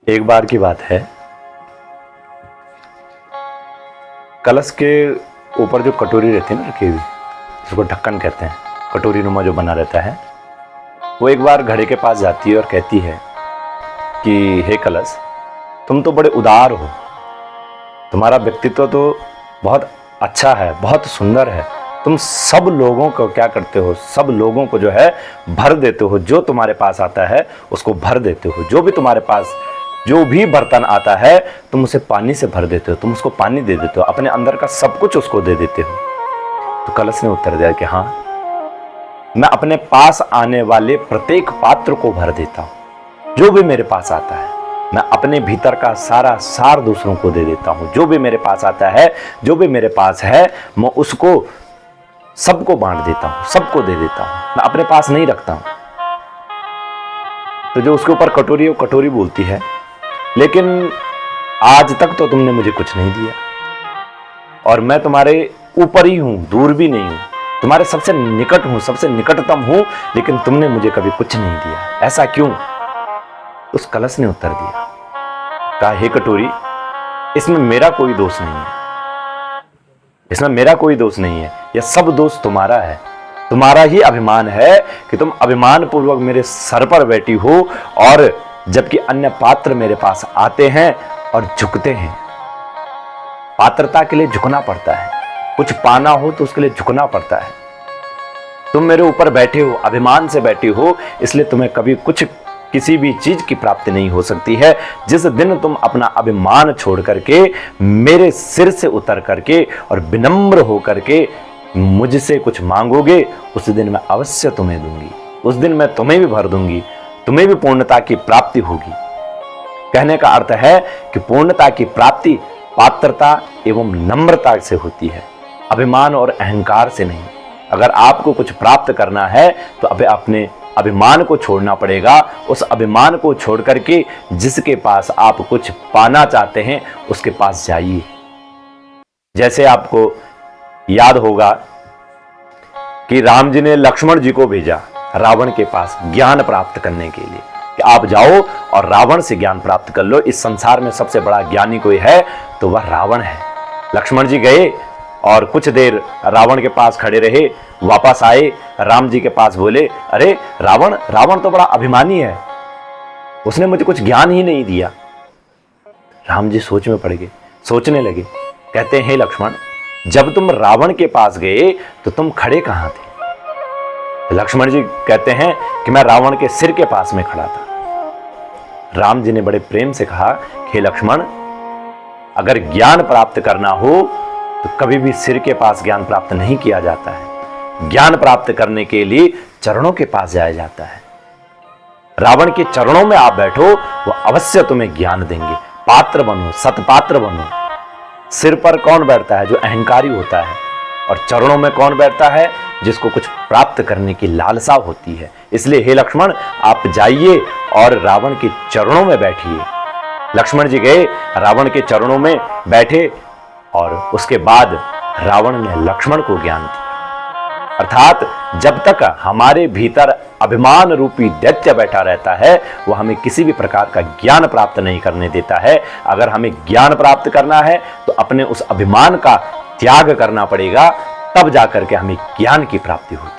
एक बार की बात है, कलश के ऊपर जो कटोरी रहती है ना रखी हुई, जिसको ढक्कन कहते हैं, कटोरी नुमा जो बना रहता है, वो एक बार घड़े के पास जाती है और कहती है कि हे कलश, तुम तो बड़े उदार हो, तुम्हारा व्यक्तित्व तो बहुत अच्छा है, बहुत सुंदर है, तुम सब लोगों को क्या करते हो, सब लोगों को जो है भर देते हो, जो तुम्हारे पास आता है उसको भर देते हो, जो भी तुम्हारे पास जो भी बर्तन आता है तुम उसे पानी से भर देते हो, तुम उसको पानी दे देते हो, अपने अंदर का सब कुछ उसको दे देते हो। तो कलश ने उत्तर दिया कि हाँ, मैं अपने पास आने वाले प्रत्येक पात्र को भर देता हूं, जो भी मेरे पास आता है मैं अपने भीतर का सारा सार दूसरों को दे देता हूं, जो भी मेरे पास आता है, जो भी मेरे पास है, मैं उसको सबको बांट देता हूं, सबको दे देता हूं, मैं अपने पास नहीं रखता हूं। तो जो उसके ऊपर कटोरी है वो कटोरी बोलती है, लेकिन आज तक तो तुमने मुझे कुछ नहीं दिया और मैं तुम्हारे ऊपर ही हूं, दूर भी नहीं हूं, तुम्हारे सबसे निकट हूं, सबसे निकटतम हूं, लेकिन तुमने मुझे कभी कुछ नहीं दिया, ऐसा क्यों? उस कलश ने उत्तर दिया, कहा हे कटोरी, इसमें मेरा कोई दोष नहीं है, इसमें मेरा कोई दोष नहीं है, यह सब दोष तुम्हारा है, तुम्हारा ही अभिमान है कि तुम अभिमान पूर्वक मेरे सर पर बैठी हो, और जबकि अन्य पात्र मेरे पास आते हैं और झुकते हैं। पात्रता के लिए झुकना पड़ता है, कुछ पाना हो तो उसके लिए झुकना पड़ता है। तुम मेरे ऊपर बैठे हो, अभिमान से बैठे हो, इसलिए तुम्हें कभी कुछ किसी भी चीज की प्राप्ति नहीं हो सकती है। जिस दिन तुम अपना अभिमान छोड़ करके मेरे सिर से उतर करके और विनम्र हो करके मुझसे कुछ मांगोगे, उस दिन मैं अवश्य तुम्हें दूंगी, उस दिन मैं तुम्हें भी भर दूंगी, तुम्हें भी पूर्णता की प्राप्ति होगी। कहने का अर्थ है कि पूर्णता की प्राप्ति पात्रता एवं नम्रता से होती है, अभिमान और अहंकार से नहीं। अगर आपको कुछ प्राप्त करना है तो अपने अभिमान को छोड़ना पड़ेगा, उस अभिमान को छोड़ करके जिसके पास आप कुछ पाना चाहते हैं उसके पास जाइए। जैसे आपको याद होगा कि राम जी ने लक्ष्मण जी को भेजा रावण के पास ज्ञान प्राप्त करने के लिए कि आप जाओ और रावण से ज्ञान प्राप्त कर लो, इस संसार में सबसे बड़ा ज्ञानी कोई है तो वह रावण है। लक्ष्मण जी गए और कुछ देर रावण के पास खड़े रहे, वापस आए, राम जी के पास बोले, अरे रावण, रावण तो बड़ा अभिमानी है, उसने मुझे कुछ ज्ञान ही नहीं दिया। राम जी सोच में पड़ गए, सोचने लगे, कहते हैं लक्ष्मण, जब तुम रावण के पास गए तो तुम खड़े कहां थे? लक्ष्मण जी कहते हैं कि मैं रावण के सिर के पास में खड़ा था। राम जी ने बड़े प्रेम से कहा, हे लक्ष्मण, अगर ज्ञान प्राप्त करना हो तो कभी भी सिर के पास ज्ञान प्राप्त नहीं किया जाता है, ज्ञान प्राप्त करने के लिए चरणों के पास जाया जाता है। रावण के चरणों में आप बैठो, वो अवश्य तुम्हें ज्ञान देंगे। पात्र बनो, सतपात्र बनो। सिर पर कौन बैठता है? जो अहंकारी होता है। और चरणों में कौन बैठता है? जिसको कुछ प्राप्त करने की लालसा होती है। इसलिए हे लक्ष्मण, आप जाइए और रावण के चरणों में बैठिए। लक्ष्मण जी गए, रावण के चरणों में बैठे और उसके बाद रावण ने लक्ष्मण को ज्ञान दिया। अर्थात जब तक हमारे भीतर अभिमान रूपी दैत्य बैठा रहता है, वह हमें किसी भी प्रकार का ज्ञान प्राप्त नहीं करने देता है। अगर हमें ज्ञान प्राप्त करना है तो अपने उस अभिमान का त्याग करना पड़ेगा, तब जाकर के हमें ज्ञान की प्राप्ति होती है।